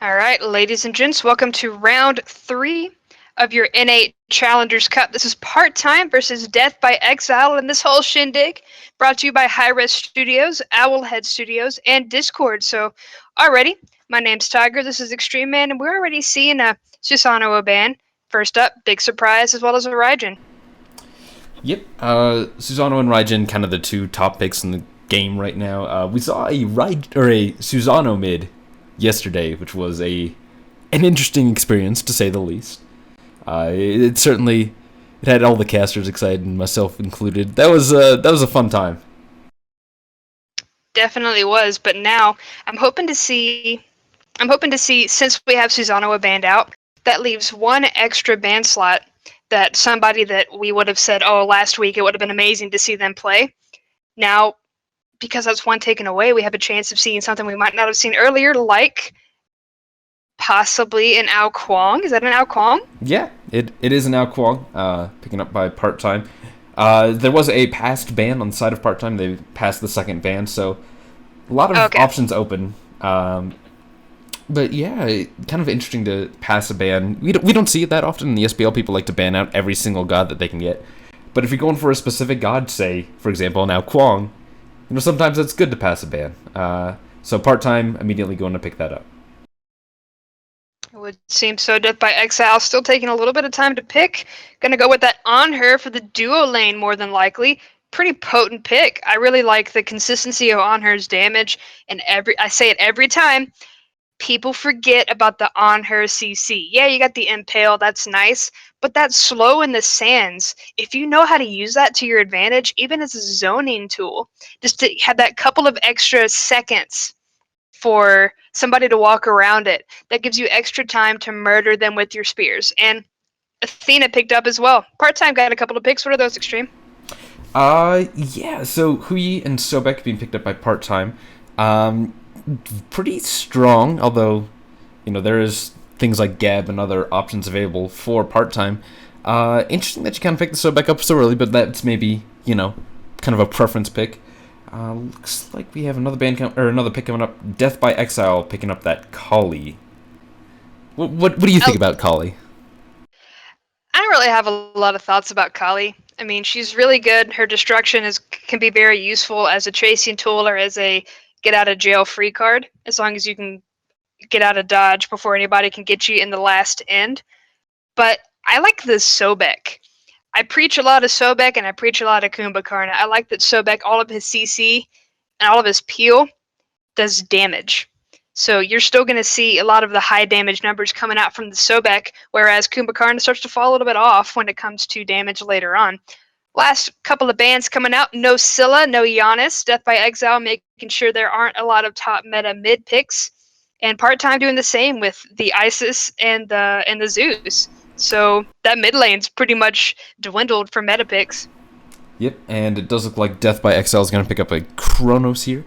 All right, ladies and gents, welcome to round 3 of your N8 Challengers Cup. This is part-time versus Death by Exile, and this whole shindig brought to you by hi-rez Studios, Owlhead Studios, and Discord. So, already, my name's Tiger, this is Extreme Man, and we're already seeing a Susanoo ban. First up, big surprise, as well as a Raijin. Yep, Susanoo and Raijin, kind of the two top picks in the game right now. We saw a Susanoo mid yesterday, which was an interesting experience to say the least. It certainly had all the casters excited, myself included. That was a fun time. Definitely was, but now I'm hoping to see since we have Susanoo banned out, that leaves one extra ban slot that somebody that we would have said, oh, last week it would have been amazing to see them play. Now, because that's one taken away, we have a chance of seeing something we might not have seen earlier, like possibly an Kuang. Is that an Kuang? Yeah, it is an Kuang, picking up by part-time. There was a past ban on the side of part-time. They passed the second ban, so a lot of options open. But yeah, kind of interesting to pass a ban. We don't see it that often in the SPL. People like to ban out every single god that they can get. But if you're going for a specific god, say, for example, now Kuang, sometimes it's good to pass a ban. So part-time, immediately going to pick that up. It would seem so. Death by Exile still taking a little bit of time to pick. Gonna go with that Anhur for the duo lane more than likely. Pretty potent pick. I really like the consistency of Anhur's damage, and I say it every time. People forget about the Anhur CC. Yeah, you got the Impale, that's nice, but that slow in the sands, if you know how to use that to your advantage, even as a zoning tool, just to have that couple of extra seconds for somebody to walk around it, that gives you extra time to murder them with your spears. And Athena picked up as well. Part-time got a couple of picks. What are those, Extreme? Yeah, so Hui and Sobek being picked up by part-time. Pretty strong, although, there is things like Gab and other options available for part-time. Interesting that you kind of picked the Sobek up so early, but that's maybe, kind of a preference pick. Looks like we have another another pick coming up. Death by Exile picking up that Kali. What do you think about Kali? I don't really have a lot of thoughts about Kali. I mean, she's really good. Her destruction can be very useful as a chasing tool or as a get out of jail free card, as long as you can get out of dodge before anybody can get you in the last end. But I like the Sobek. I preach a lot of Sobek and I preach a lot of Kumbhakarna. I like that Sobek, all of his CC and all of his peel does damage. So you're still going to see a lot of the high damage numbers coming out from the Sobek, whereas Kumbhakarna starts to fall a little bit off when it comes to damage later on. Last couple of bans coming out, no Scylla, no Giannis, Death by Exile, making sure there aren't a lot of top meta mid picks, and part-time doing the same with the Isis and the Zeus. So that mid lane's pretty much dwindled for meta picks. Yep, and it does look like Death by Exile is going to pick up a Chronos here.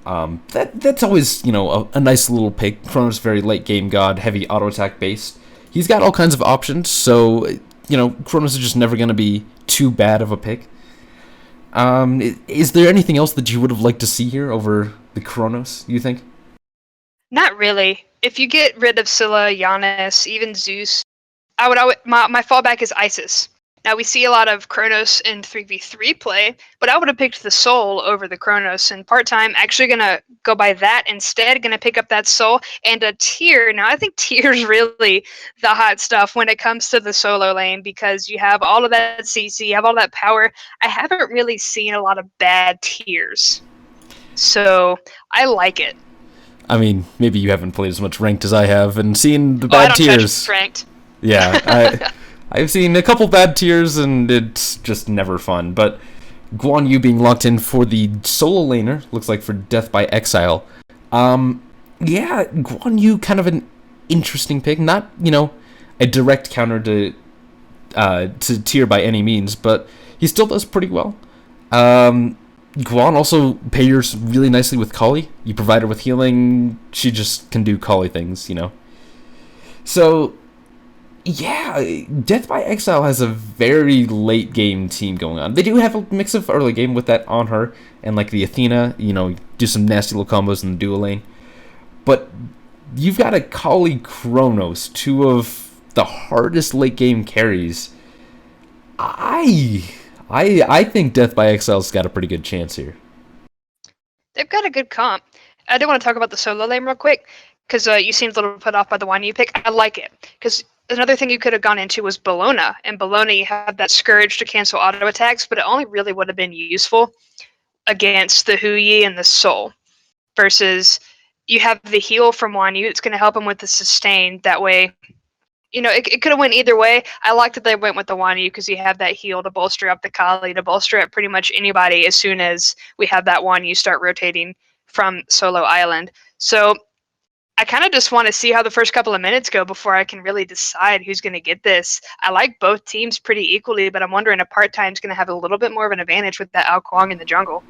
That's always, a nice little pick. Chronos, very late game god, heavy auto attack based. He's got all kinds of options, so Chronos is just never going to be too bad of a pick. Is there anything else that you would have liked to see here over the Chronos, you think? Not really. If you get rid of Scylla, Giannis, even Zeus, my fallback is Isis. Now, we see a lot of Chronos in 3v3 play, but I would have picked the Soul over the Chronos, and part-time actually going to go by that instead, going to pick up that Soul and a Tear. Now, I think Tear's really the hot stuff when it comes to the solo lane, because you have all of that CC, you have all that power. I haven't really seen a lot of bad Tears, so I like it. I mean, maybe you haven't played as much ranked as I have, and seen the bad Tears. I don't touch ranked. Yeah, I've seen a couple bad Tears, and it's just never fun. But Guan Yu being locked in for the solo laner, looks like for Death by Exile. Yeah, Guan Yu, kind of an interesting pick. Not, a direct counter to Tear by any means, but he still does pretty well. Guan also pairs really nicely with Kali. You provide her with healing, she just can do Kali things, So, yeah, Death by Exile has a very late game team going on. They do have a mix of early game with that Anhur and like the Athena, do some nasty little combos in the dual lane. But you've got a Kali Chronos, two of the hardest late game carries. I think Death by Exile's got a pretty good chance here. They've got a good comp. I do want to talk about the solo lane real quick, because you seemed a little put off by the one you pick. I like it, because another thing you could have gone into was Bologna. And Bologna, you have that Scourge to cancel auto attacks, but it only really would have been useful against the Hui and the Soul. Versus you have the heal from Wanyu that's going to help him with the sustain. That way, it could have went either way. I like that they went with the Wanyu because you have that heal to bolster up the Kali, to bolster up pretty much anybody as soon as we have that Wanyu start rotating from solo island. So I kind of just want to see how the first couple of minutes go before I can really decide who's going to get this. I like both teams pretty equally, but I'm wondering if part-time's going to have a little bit more of an advantage with that Ao Kuang in the jungle.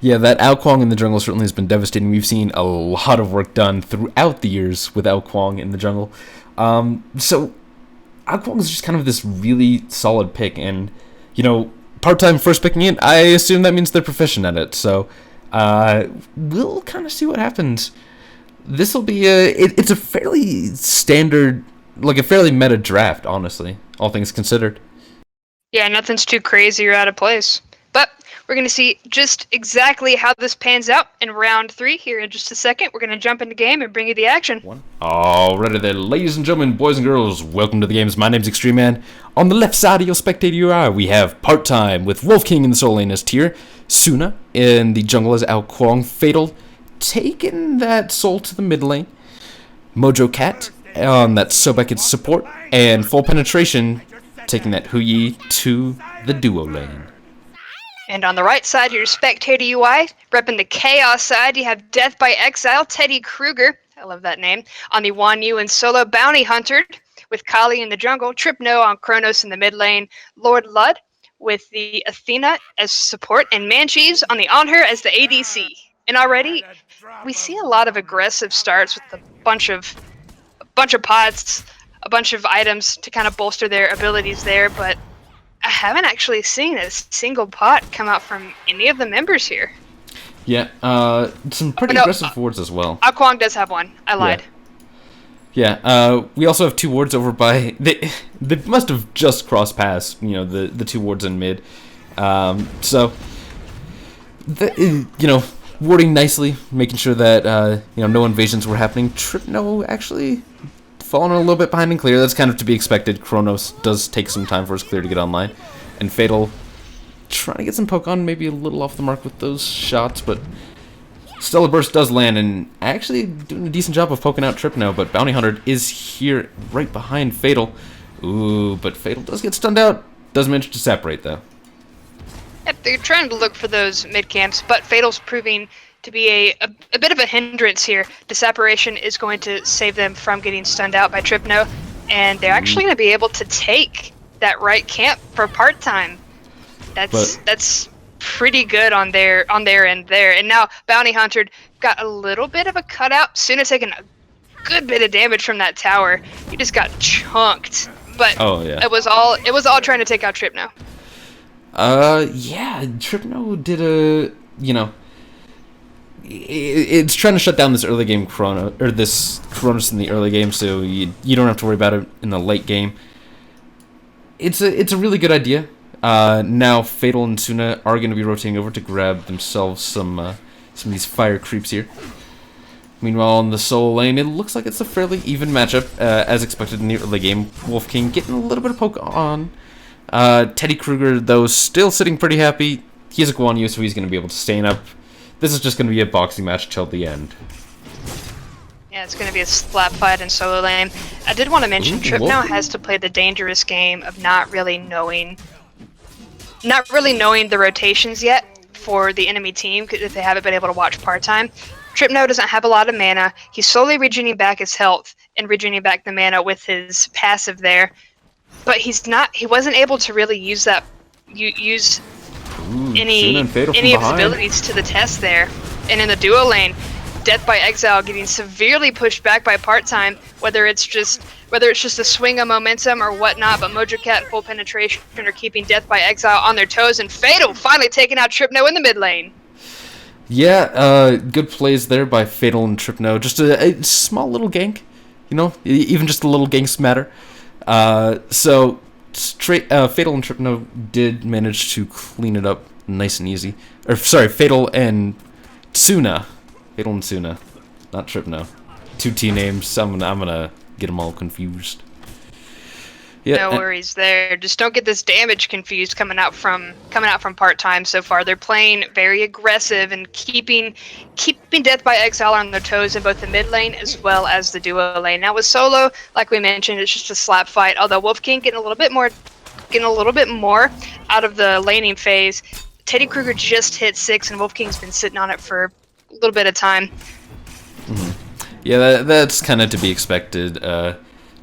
Yeah, that Ao Kuang in the jungle certainly has been devastating. We've seen a lot of work done throughout the years with Ao Kuang in the jungle. So Ao Kuang is just kind of this really solid pick, and part-time first picking it, I assume that means they're proficient at it. So we'll kind of see what happens. This will be it's a fairly standard, like a fairly meta draft, honestly, all things considered. Yeah, nothing's too crazy or out of place. But we're going to see just exactly how this pans out in round 3 here in just a second. We're going to jump into game and bring you the action. Alrighty then, ladies and gentlemen, boys and girls, welcome to the games. My name's Extreme Man. On the left side of your spectator UI, we have Part-Time with Wolf King in the solo lane as tier, Suna in the jungle as Ao Kuang, Fatal taking that soul to the mid lane, Mojo Cat on that Sobek in support, and Full Penetration taking that Hui to the duo lane. And on the right side, your spectator UI, repping the Chaos side, you have Death by Exile, Teddy Kruger, I love that name, on the Wanyu and solo Bounty Hunter, with Kali in the jungle, Tripno on Chronos in the mid lane, Lord Lud with the Athena as support, and Manchis on the Anhur as the ADC. And already, we see a lot of aggressive starts with a bunch of pots, a bunch of items to kind of bolster their abilities there, but I haven't actually seen a single pot come out from any of the members here. Yeah, some pretty aggressive wards as well. Ao Kuang does have one. I lied. Yeah, we also have 2 wards over by... They must have just crossed paths, the 2 wards in mid. So, warding nicely, making sure that, no invasions were happening. Tripno actually falling a little bit behind in clear. That's kind of to be expected. Chronos does take some time for his clear to get online. And Fatal trying to get some poke on, maybe a little off the mark with those shots, but Stellar Burst does land, and actually doing a decent job of poking out Tripno, but Bounty Hunter is here right behind Fatal. Ooh, but Fatal does get stunned out. Does manage to separate, though. Yep, they're trying to look for those mid camps, but Fatal's proving to be a bit of a hindrance here. The separation is going to save them from getting stunned out by Tripno, and they're actually going to be able to take that right camp for part-time. That's pretty good on their end there. And now Bounty Hunter got a little bit of a cutout. Suna taking a good bit of damage from that tower. He just got chunked. But it was all trying to take out Tripno. Yeah, Tripno did it's trying to shut down this early game this Chronos in the early game, so you don't have to worry about it in the late game. It's a really good idea. Now Fatal and Suna are going to be rotating over to grab themselves some of these fire creeps here. Meanwhile, in the solo lane, it looks like it's a fairly even matchup, as expected in the early game. Wolf King getting a little bit of poke on. Teddy Kruger, though, still sitting pretty happy. He has a Guan, so he's going to be able to stay up. This is just going to be a boxing match till the end. Yeah, it's going to be a slap fight in solo lane. I did want to mention Tripno has to play the dangerous game of not really knowing the rotations yet for the enemy team if they haven't been able to watch part-time. Tripno doesn't have a lot of mana. He's slowly regenerating back his health and regenerating back the mana with his passive there. But he wasn't able to really use any of his abilities to the test there. And in the duo lane, Death by Exile getting severely pushed back by part-time, whether it's just a swing of momentum or whatnot, but Mojo Cat and Full Penetration are keeping Death by Exile on their toes, and Fatal finally taking out Tripno in the mid lane. Yeah, good plays there by Fatal and Tripno. Just a small little gank, even just a little ganks matter. So Fatal and Tripno did manage to clean it up nice and easy. Or sorry, Fatal and Suna, not Tripno. Two T names. I'm gonna get them all confused. Yeah, no worries there. Just don't get this damage confused coming out from part time so far. They're playing very aggressive and keeping Death by Exile on their toes in both the mid lane as well as the duo lane. Now with solo, like we mentioned, it's just a slap fight. Although Wolf King getting a little bit more out of the laning phase. Teddy Kruger just hit 6, and Wolf King's been sitting on it for a little bit of time. Mm-hmm. Yeah, that's kind of to be expected.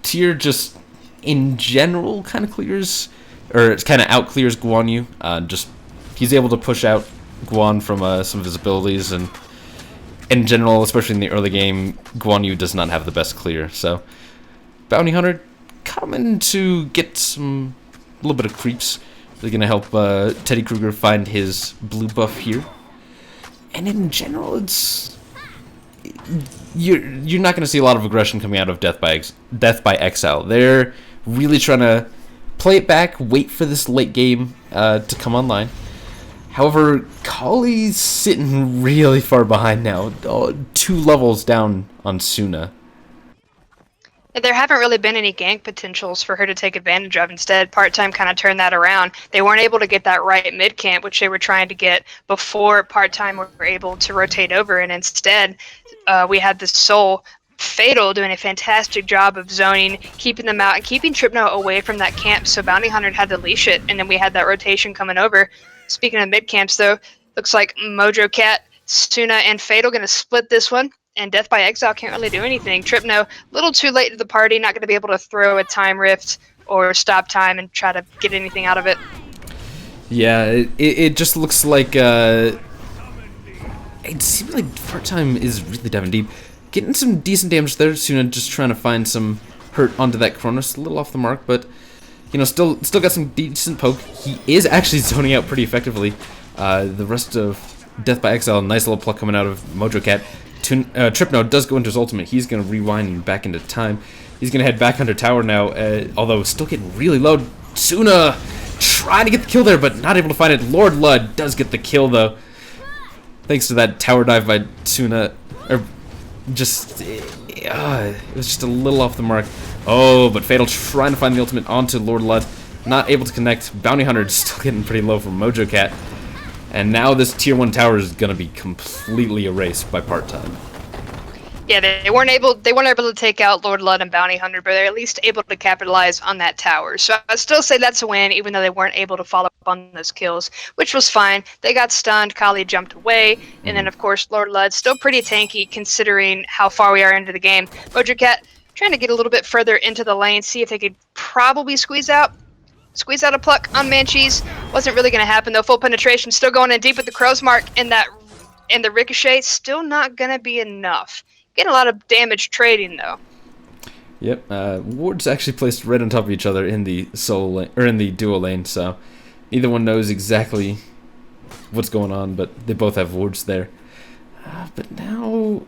Tier just in general kind of clears, or it kind of out clears Guan Yu. Just he's able to push out Guan from some of his abilities, and in general, especially in the early game, Guan Yu does not have the best clear. So Bounty Hunter coming to get a little bit of creeps. They're gonna help Teddy Kruger find his blue buff here, and in general, you're not gonna see a lot of aggression coming out of Death by Exile. They're really trying to play it back, wait for this late game to come online. However, Kali's sitting really far behind now, 2 levels down on Suna. There haven't really been any gank potentials for her to take advantage of. Instead, part-time kind of turned that around. They weren't able to get that right mid-camp, which they were trying to get before part-time were able to rotate over, and instead we had the Soul Fatal doing a fantastic job of zoning, keeping them out, and keeping Tripno away from that camp, so Bounty Hunter had to leash it, and then we had that rotation coming over. Speaking of mid-camps, though, looks like Mojo Cat, Suna, and Fatal going to split this one, and Death by Exile can't really do anything. Tripno, a little too late to the party, not going to be able to throw a time rift or stop time and try to get anything out of it. Yeah, it just looks like it seems like part-time is really diving deep. Getting some decent damage there. Suna just trying to find some hurt onto that Chronos. A little off the mark, but still got some decent poke. He is actually zoning out pretty effectively. The rest of Death by Exile, nice little pluck coming out of Mojo Cat. Tripno does go into his ultimate. He's going to rewind and back into time. He's going to head back under tower now, although still getting really low. Suna trying to get the kill there, but not able to find it. Lord Lud does get the kill, though. Thanks to that tower dive by Suna. It was just a little off the mark. Oh, but Fatal trying to find the ultimate onto Lord Lud. Not able to connect. Bounty Hunter still getting pretty low from Mojo Cat. And now this tier 1 tower is going to be completely erased by part-time. Yeah, they weren't able to take out Lord Lud and Bounty Hunter, but they're at least able to capitalize on that tower. So I still say that's a win, even though they weren't able to follow up on those kills, which was fine. They got stunned, Kali jumped away, and then of course Lord Lud still pretty tanky considering how far we are into the game. Mojo Cat trying to get a little bit further into the lane, see if they could probably squeeze out a pluck on Manchis. Wasn't really going to happen though. Full penetration, still going in deep with the Crow's Mark, and the Ricochet still not going to be enough. Getting a lot of damage trading though. Yep, wards actually placed right on top of each other in the solo lane, or in the duo lane, so neither one knows exactly what's going on, but they both have wards there. But now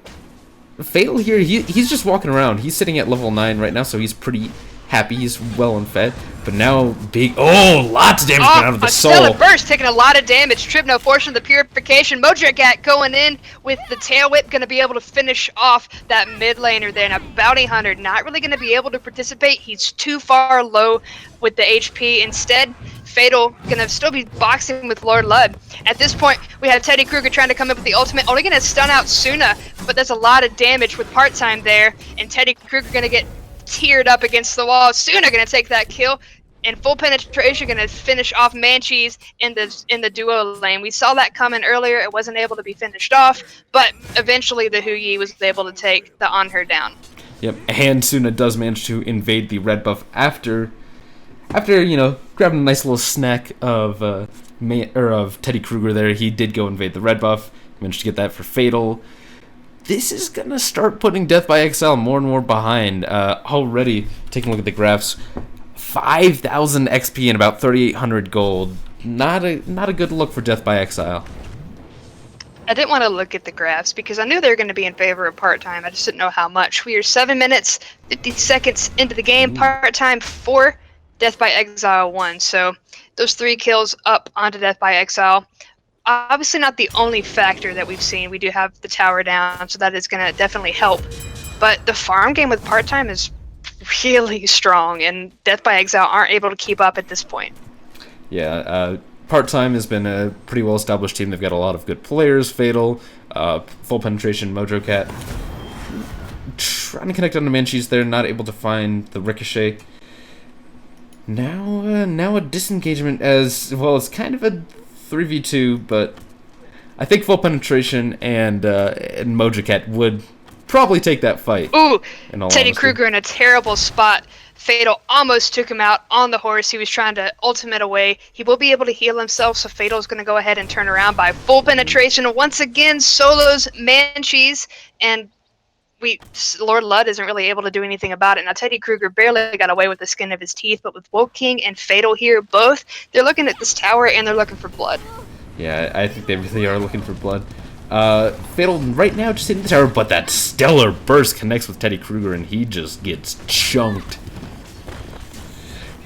Fatal here, he's just walking around. He's sitting at level 9 right now, so he's pretty happy. He's well and fed. But now lots of damage coming out of the Soul. Stellar Burst taking a lot of damage. Tripno forcing the Purification. Mojo Cat going in with the Tail Whip, going to be able to finish off that mid laner there. Now Bounty Hunter not really going to be able to participate. He's too far low with the HP. Instead, Fatal going to still be boxing with Lord Lud. At this point, we have Teddy Kruger trying to come up with the ultimate. Only going to stun out Suna, but there's a lot of damage with part-time there. And Teddy Kruger going to get tiered up against the wall. Suna going to take that kill. And full penetration going to finish off Manchis in the duo lane. We saw that coming earlier. It wasn't able to be finished off, but eventually the Hu-Yi was able to take the Anhur down. Yep, and Suna does manage to invade the red buff after grabbing a nice little snack of Teddy Kruger there. He did go invade the red buff. Managed to get that for Fatal. This is going to start putting Death by Exile more and more behind. Already, taking a look at the graphs, 5,000 XP and about 3,800 gold. Not a good look for Death by Exile. I didn't want to look at the graphs because I knew they were going to be in favor of part-time. I just didn't know how much. We are 7 minutes, 50 seconds into the game. Part-time 4, Death by Exile 1. So those 3 kills up onto Death by Exile. Obviously not the only factor that we've seen. We do have the tower down, so that is going to definitely help. But the farm game with part-time is really strong, and Death by Exile aren't able to keep up at this point. Yeah, part-time has been a pretty well-established team. They've got a lot of good players. Fatal, full penetration, Mojo Cat. Trying to connect onto Manshees there, not able to find the ricochet. Now a disengagement as well as kind of a 3v2, but I think full penetration and Mojo Cat would probably take that fight. Ooh, in all Teddy honesty. Kruger in a terrible spot. Fatal almost took him out on the horse. He was trying to ultimate away. He will be able to heal himself, so Fatal's going to go ahead and turn around by full penetration. Once again, solos Manshees, and Lord Ludd isn't really able to do anything about it. Now, Teddy Kruger barely got away with the skin of his teeth, but with Wolf King and Fatal here, both, they're looking at this tower and they're looking for blood. Yeah, I think they really are looking for blood. Fatal right now just hitting the tower, but that stellar burst connects with Teddy Kruger and he just gets chunked.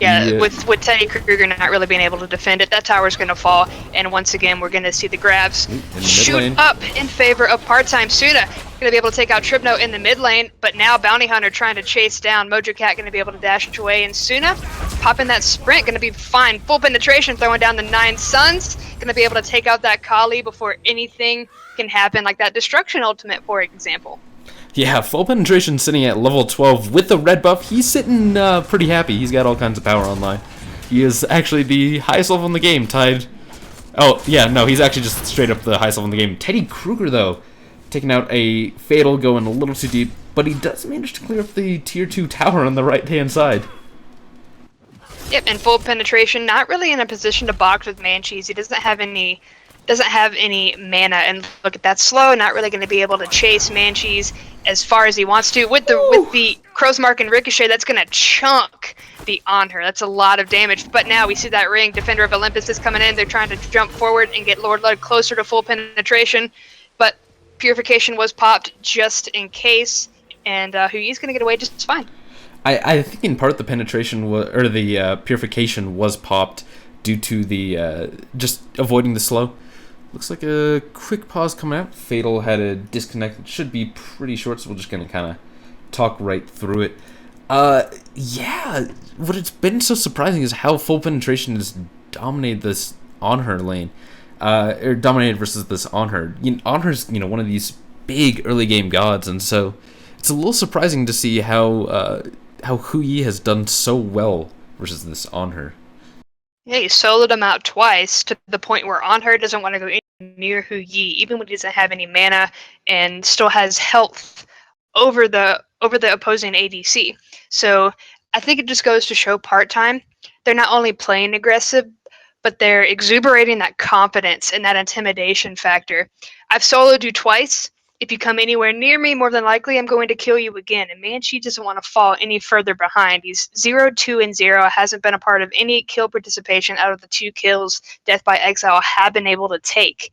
Yeah, with Teddy Kruger not really being able to defend it, that tower's going to fall, and once again, we're going to see the grabs shoot up in favor of part-time. Suna going to be able to take out Tripno in the mid lane, but now Bounty Hunter trying to chase down. Mojo Cat going to be able to dash away, and Suna popping that sprint, going to be fine. Full penetration, throwing down the 9 Suns, going to be able to take out that Kali before anything can happen, like that Destruction Ultimate, for example. Yeah, full penetration sitting at level 12 with the red buff. He's sitting pretty happy. He's got all kinds of power online. He is actually the highest level in the game, tied... Oh, yeah, no, he's actually just straight up the highest level in the game. Teddy Kruger, though, taking out a Fatal, going a little too deep, but he does manage to clear up the tier 2 tower on the right-hand side. Yep, and full penetration, not really in a position to box with Manshees. He doesn't have any mana, and look at that slow, not really going to be able to chase Manshees as far as he wants to. With the Crow's Mark and Ricochet, that's going to chunk the Anhur. That's a lot of damage, but now we see that ring. Defender of Olympus is coming in. They're trying to jump forward and get Lord Ludd closer to full penetration, but Purification was popped just in case, and Huyi's going to get away just fine. I think in part the penetration or the Purification was popped due to the just avoiding the slow. Looks like a quick pause coming out. Fatal had a disconnect. It should be pretty short, so we're just going to kind of talk right through it. Yeah, what it's been so surprising is how full penetration has dominated this Anhur lane. Or dominated versus this Anhur. Anhur's, one of these big early game gods, and so it's a little surprising to see how Huyi has done so well versus this Anhur. Yeah, he soloed him out twice to the point where Anhur doesn't want to go near Huyi, even when he doesn't have any mana and still has health over the opposing ADC. So I think it just goes to show part-time, they're not only playing aggressive, but they're exuberating that confidence and that intimidation factor. I've soloed you twice. If you come anywhere near me, more than likely I'm going to kill you again. And Manchi doesn't want to fall any further behind. He's 0, 2, and 0. Hasn't been a part of any kill participation out of the 2 kills Death by Exile have been able to take.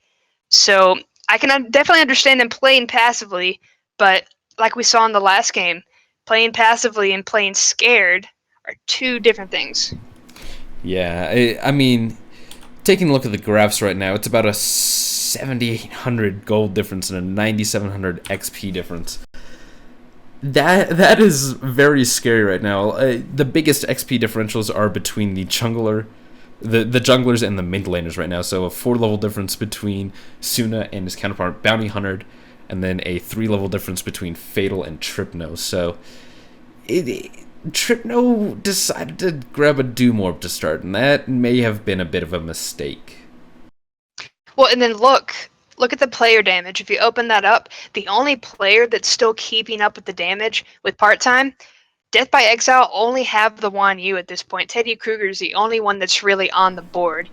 So I can definitely understand him playing passively, but like we saw in the last game, playing passively and playing scared are 2 different things. Yeah, I mean, taking a look at the graphs right now, it's about a 7,800 gold difference and a 9,700 XP difference. That is very scary right now. The biggest XP differentials are between the junglers and the mid laners right now. So a 4-level difference between Suna and his counterpart Bounty Hunter, and then a 3-level difference between Fatal and Tripno. So Tripno decided to grab a Doom Orb to start, and that may have been a bit of a mistake. Well, and then look at the player damage. If you open that up, the only player that's still keeping up with the damage with part-time, Death by Exile only have the Guan Yu at this point. Teddy Kruger is the only one that's really on the board.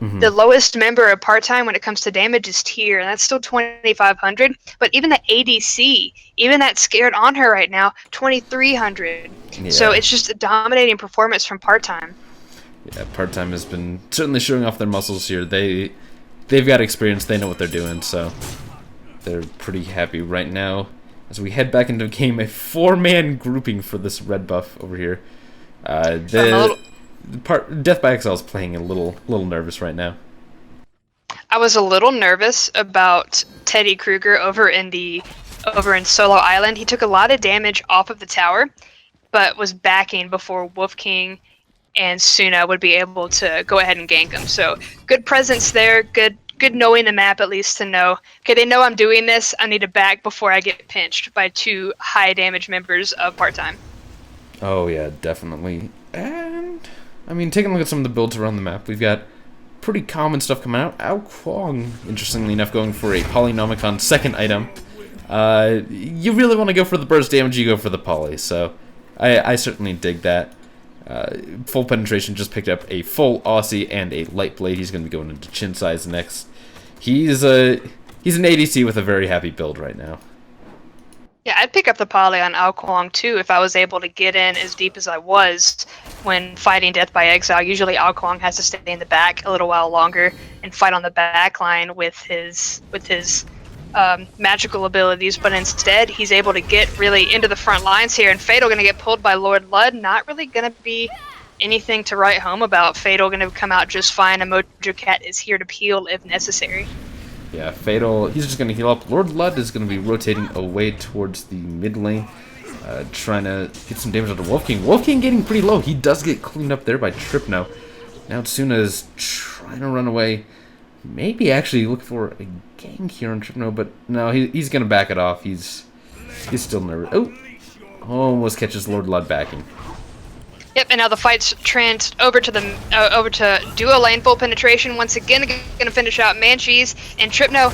Mm-hmm. The lowest member of part-time when it comes to damage is Tier, and that's still 2,500. But even the ADC, even that scared on her right now, 2,300. Yeah. So it's just a dominating performance from part-time. Yeah, part-time has been certainly showing off their muscles here. they've got experience. They know what they're doing, so they're pretty happy right now. As we head back into the game, a 4-man grouping for this red buff over here. Death by Exile is playing a little nervous right now. I was a little nervous about Teddy Kruger over in Solo Island. He took a lot of damage off of the tower, but was backing before Wolf King and Suna would be able to go ahead and gank him. So good presence there. Good knowing the map at least to know. Okay, they know I'm doing this. I need to back before I get pinched by 2 high damage members of part-time. Oh yeah, definitely. And I mean, taking a look at some of the builds around the map, we've got pretty common stuff coming out. Kuang, interestingly enough, going for a Polynomicon second item. You really want to go for the burst damage, you go for the poly, so I certainly dig that. Full penetration just picked up a full Aussie and a light blade. He's going to be going into chin size next. He's an ADC with a very happy build right now. Yeah, I'd pick up the poly on Ao Kuang too if I was able to get in as deep as I was when fighting Death by Exile. Usually Ao Kuang has to stay in the back a little while longer and fight on the back line with his magical abilities, but instead he's able to get really into the front lines here, and Fatal going to get pulled by Lord Ludd. Not really going to be anything to write home about. Fatal going to come out just fine, and Mojo Cat is here to peel if necessary. Yeah, Fatal, he's just going to heal up. Lord Ludd is going to be rotating away towards the mid lane, trying to get some damage onto Wolf King. Wolf King getting pretty low. He does get cleaned up there by Tripno. Now Tsuna is trying to run away. Maybe actually look for a gank here on Tripno, but no, he's going to back it off. He's still nervous. Oh, almost catches Lord Ludd backing. Yep, and now the fight's trend over to duo lane full penetration. Once again, going to finish out Manchis, and Tripno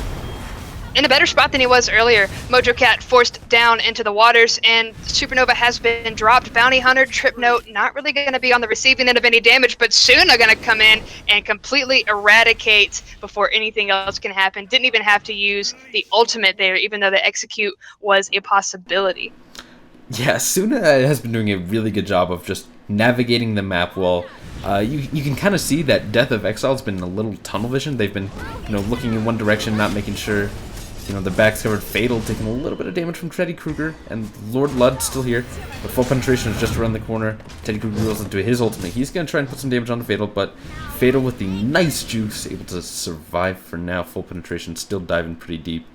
in a better spot than he was earlier. Mojo Cat forced down into the waters, and Supernova has been dropped. Bounty Hunter, Tripno not really going to be on the receiving end of any damage, but Suna going to come in and completely eradicate before anything else can happen. Didn't even have to use the ultimate there, even though the execute was a possibility. Yeah, Suna has been doing a really good job of just navigating the map well. You can kind of see that Death of Exile has been a little tunnel vision. They've been, looking in one direction, not making sure, the back's covered. Fatal taking a little bit of damage from Teddy Kruger, and Lord Ludd still here. But full penetration is just around the corner. Teddy Kruger rolls into his ultimate. He's going to try and put some damage on Fatal, but Fatal with the nice juice, able to survive for now. Full penetration, still diving pretty deep.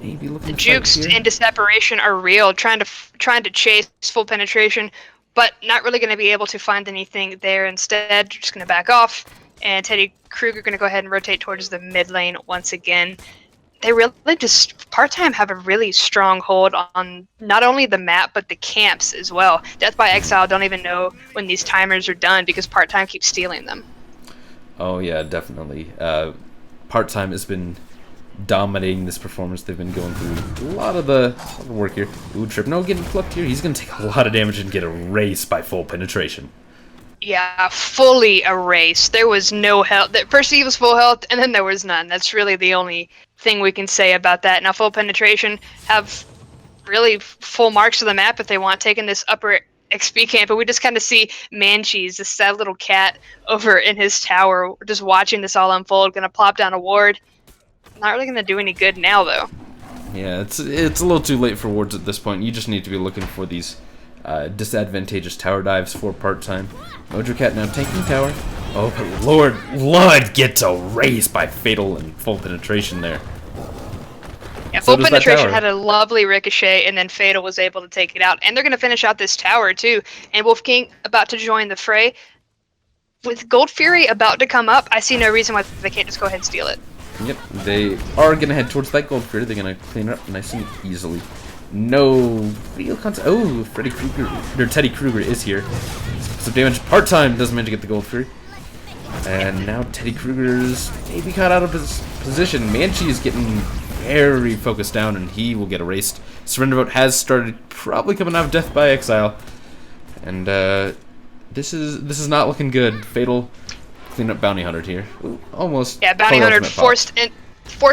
Maybe looking. The jukes into separation are real, trying to chase full penetration, but not really going to be able to find anything there. Instead, just going to back off, and Teddy Kruger going to go ahead and rotate towards the mid lane once again. They really just, part-time have a really strong hold on not only the map, but the camps as well. Death by Exile don't even know when these timers are done because part-time keeps stealing them. Oh yeah, definitely. Part-time has been dominating this performance. They've been going through a lot of the work here. Ooh, Tripno getting plucked here. He's going to take a lot of damage and get erased by full penetration. Yeah, fully erased. There was no health. First he was full health, and then there was none. That's really the only thing we can say about that. Now, full penetration have really full marks of the map if they want, taking this upper XP camp, but we just kind of see Manchis, this sad little cat, over in his tower, just watching this all unfold, going to plop down a ward. Not really going to do any good now, though. Yeah, it's a little too late for wards at this point. You just need to be looking for these disadvantageous tower dives for part-time. Mojo Cat now taking tower. Oh, but Lord Ludd gets erased by Fatal and full penetration there. Yeah, full penetration had a lovely ricochet, and then Fatal was able to take it out. And they're going to finish out this tower, too. And Wolf King about to join the fray. With Gold Fury about to come up, I see no reason why they can't just go ahead and steal it. Yep, they are going to head towards that Gold Fury. They're going to clean it up nice and easily. No real concept. Oh, Teddy Kruger is here. Some damage. Part-time doesn't manage to get the Gold Fury. And now Teddy Kruger's maybe caught out of his position. Manchi is getting very focused down, and he will get erased. Surrender vote has started, probably coming out of Death by Exile. And this is not looking good. Fatal clean up Bounty Hunter here. Ooh, almost. Yeah, Bounty Hunter forced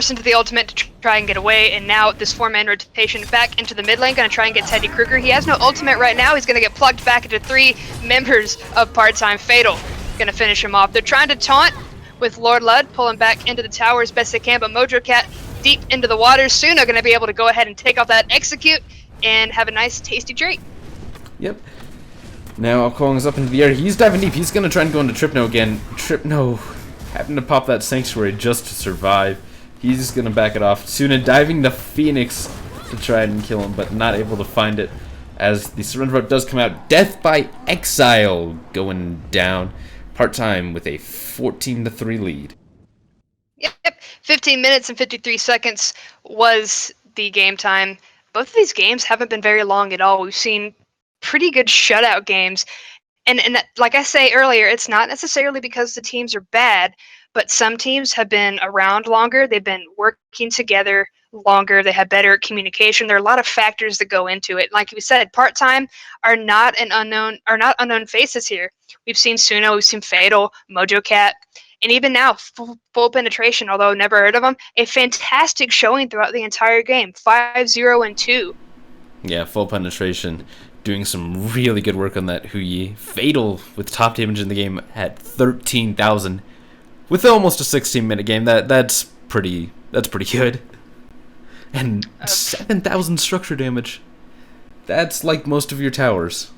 into the ultimate to try and get away, and now this 4-man rotation back into the mid lane, going to try and get Teddy Kruger. He has no ultimate right now. He's going to get plugged back into 3 members of part-time. Fatal going to finish him off. They're trying to taunt with Lord Lud pulling back into the tower as best they can, but Mojo Cat deep into the water. Suna going to be able to go ahead and take off that execute and have a nice tasty treat. Yep. Now Kuang is up into the air. He's diving deep. He's going to try and go into Tripno again. Tripno having to pop that Sanctuary just to survive. He's going to back it off. Suna diving the Phoenix to try and kill him, but not able to find it as the surrender vote does come out. Death by Exile going down. Part-time with a 14-3 lead. Yep, 15 minutes and 53 seconds was the game time. Both of these games haven't been very long at all. We've seen pretty good shutout games. And like I say earlier, it's not necessarily because the teams are bad, but some teams have been around longer. They've been working together longer. They have better communication. There are a lot of factors that go into it. Like we said, part-time are not unknown faces here. We've seen Suno, we've seen Fatal, Mojo Cat, and even now, full penetration, although never heard of them, a fantastic showing throughout the entire game, 5-0-2. Yeah, full penetration. Doing some really good work on that Huyi. Fatal with top damage in the game at 13,000 with almost a 16-minute game. That's pretty good. And 7,000 structure damage. That's like most of your towers.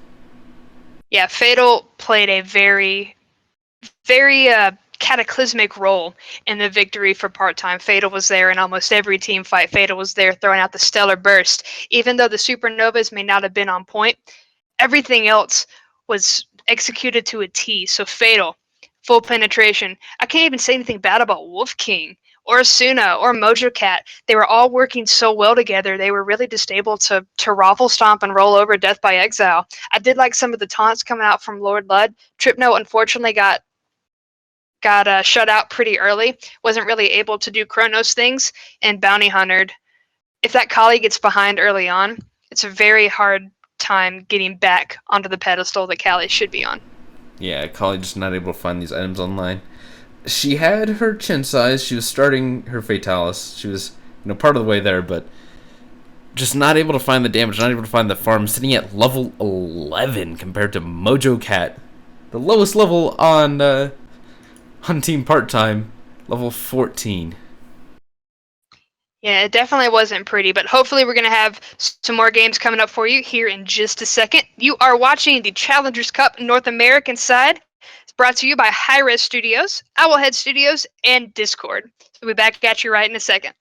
Yeah, Fatal played a very cataclysmic role in the victory for part-time. Fatal was there in almost every team fight. Fatal was there throwing out the stellar burst. Even though the supernovas may not have been on point, everything else was executed to a T. So Fatal, full penetration. I can't even say anything bad about Wolf King or Suna or Mojo Cat. They were all working so well together. They were really just able to raffle stomp and roll over Death by Exile. I did like some of the taunts coming out from Lord Lud. Tripno unfortunately got shut out pretty early, wasn't really able to do Chronos things, and Bounty Huntered. If that collie gets behind early on, it's a very hard time getting back onto the pedestal that Callie should be on. Yeah, Kali just not able to find these items online. She had her chin size, she was starting her Fatalis, she was part of the way there, but just not able to find the damage, not able to find the farm, sitting at level 11 compared to Mojo Cat, the lowest level on Team Part-Time, level 14. Yeah, it definitely wasn't pretty, but hopefully we're going to have some more games coming up for you here in just a second. You are watching the Challengers Cup North American side. It's brought to you by Hi-Rez Studios, Owlhead Studios, and Discord. So we'll be back at you right in a second.